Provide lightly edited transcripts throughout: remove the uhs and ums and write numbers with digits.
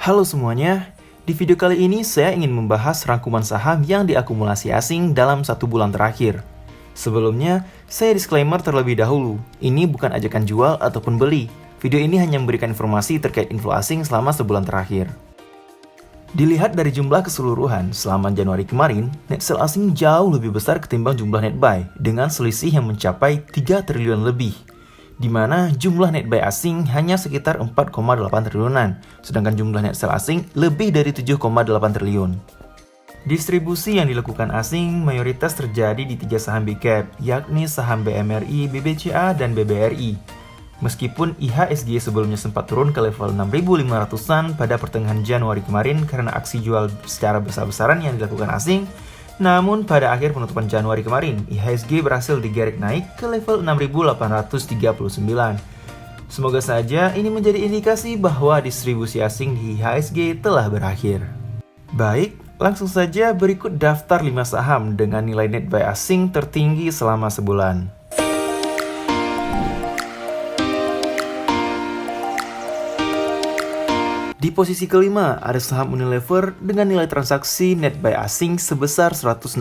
Halo semuanya, di video kali ini saya ingin membahas rangkuman saham yang diakumulasi asing dalam 1 bulan terakhir. Sebelumnya, saya disclaimer terlebih dahulu, ini bukan ajakan jual ataupun beli. Video ini hanya memberikan informasi terkait info asing selama sebulan terakhir. Dilihat dari jumlah keseluruhan, selama Januari kemarin, net sell asing jauh lebih besar ketimbang jumlah net buy, dengan selisih yang mencapai 3 triliun lebih. Di mana jumlah net buy asing hanya sekitar 4,8 triliunan, sedangkan jumlah net sell asing lebih dari 7,8 triliun. Distribusi yang dilakukan asing mayoritas terjadi di 3 saham big cap, yakni saham BMRI, BBCA, dan BBRI. Meskipun IHSG sebelumnya sempat turun ke level 6.500-an pada pertengahan Januari kemarin karena aksi jual secara besar-besaran yang dilakukan asing, namun pada akhir penutupan Januari kemarin, IHSG berhasil digerek naik ke level 6.839. Semoga saja ini menjadi indikasi bahwa distribusi asing di IHSG telah berakhir. Baik, langsung saja berikut daftar 5 saham dengan nilai net buy asing tertinggi selama sebulan. Di posisi kelima, ada saham Unilever dengan nilai transaksi net buy asing sebesar 164,8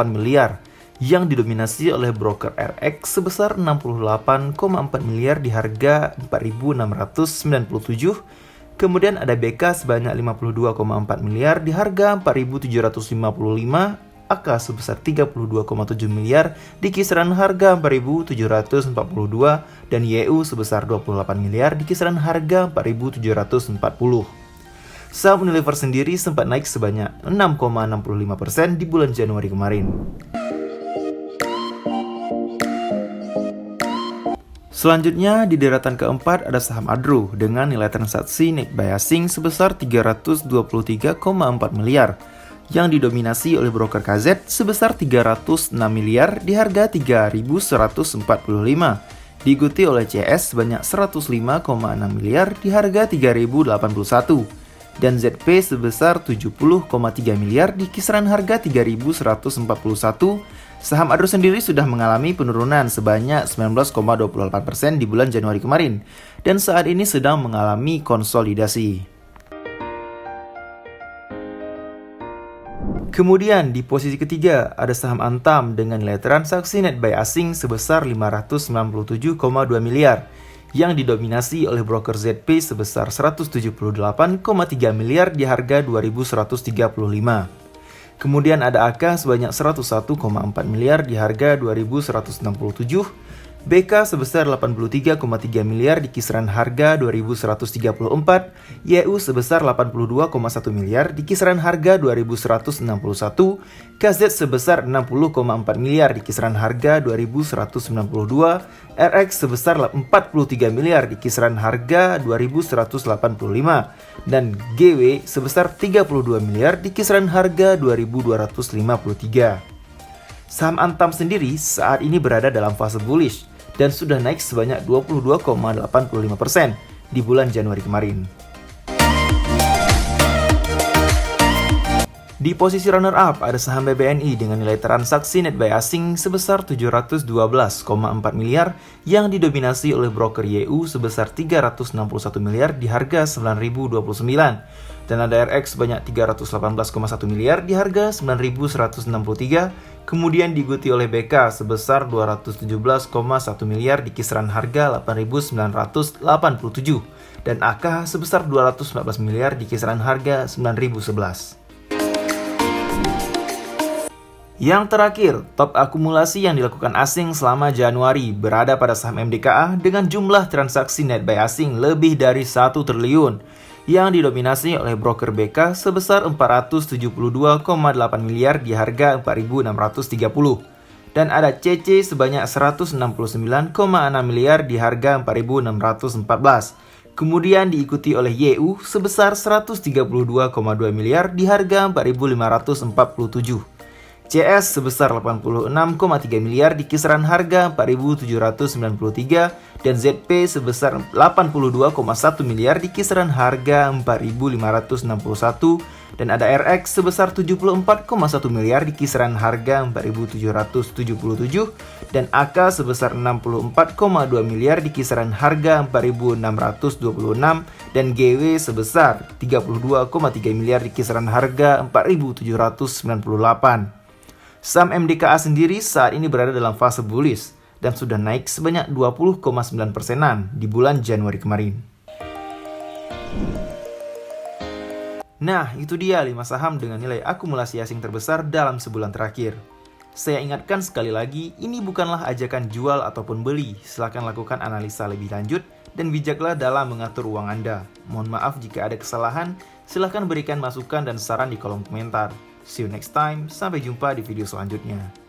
miliar yang didominasi oleh broker RX sebesar 68,4 miliar di harga 4.697. Kemudian ada BK sebanyak 52,4 miliar di harga 4.755, AK sebesar 32,7 miliar di kisaran harga 4.742, dan YU sebesar 28 miliar di kisaran harga 4.740. Saham Unilever sendiri sempat naik sebanyak 6,65% di bulan Januari kemarin. Selanjutnya di deretan keempat ada saham Adro dengan nilai transaksi net buy asing sebesar 323,4 miliar yang didominasi oleh broker KZ sebesar 306 miliar di harga 3.145, diikuti oleh CS sebanyak 105,6 miliar di harga 3.081, dan ZP sebesar 70,3 miliar di kisaran harga 3.141. Saham Adro sendiri sudah mengalami penurunan sebanyak 19,28% di bulan Januari kemarin, dan saat ini sedang mengalami konsolidasi. Kemudian di posisi ketiga ada saham Antam dengan nilai transaksi net buy asing sebesar 597,2 miliar yang didominasi oleh broker ZP sebesar 178,3 miliar di harga 2.135. Kemudian ada AK sebanyak 101,4 miliar di harga 2.167, BK sebesar 83,3 miliar di kisaran harga 2.134, YU sebesar 82,1 miliar di kisaran harga 2.161, KZ sebesar 60,4 miliar di kisaran harga 2.192, RX sebesar 43 miliar di kisaran harga 2.185, dan GW sebesar 32 miliar di kisaran harga 2.253. Saham Antam sendiri saat ini berada dalam fase bullish dan sudah naik sebanyak 22,85% di bulan Januari kemarin. Di posisi runner-up ada saham BBNI dengan nilai transaksi net buy asing sebesar 712,4 miliar yang didominasi oleh broker YU sebesar 361 miliar di harga 9.029, dan ada RX sebanyak 318,1 miliar di harga 9.163, kemudian diikuti oleh BK sebesar 217,1 miliar di kisaran harga 8.987, dan AK sebesar 214 miliar di kisaran harga 9.011. Yang terakhir, top akumulasi yang dilakukan asing selama Januari berada pada saham MDKA dengan jumlah transaksi net buy asing lebih dari 1 triliun yang didominasi oleh broker BK sebesar 472,8 miliar di harga 4.630, dan ada CC sebanyak 169,6 miliar di harga 4.614. Kemudian diikuti oleh YU sebesar 132,2 miliar di harga 4.547. CS sebesar 86,3 miliar di kisaran harga 4.793, dan ZP sebesar 82,1 miliar di kisaran harga 4.561, Dan ada RX sebesar 74,1 miliar di kisaran harga 4.777 dan AK sebesar 64,2 miliar di kisaran harga 4.626 dan GW sebesar 32,3 miliar di kisaran harga 4.798. Saham MDKA sendiri saat ini berada dalam fase bullish dan sudah naik sebanyak 20,9%-an di bulan Januari kemarin. Nah, itu dia 5 saham dengan nilai akumulasi asing terbesar dalam sebulan terakhir. Saya ingatkan sekali lagi, ini bukanlah ajakan jual ataupun beli. Silakan lakukan analisa lebih lanjut dan bijaklah dalam mengatur uang Anda. Mohon maaf jika ada kesalahan, silakan berikan masukan dan saran di kolom komentar. See you next time, sampai jumpa di video selanjutnya.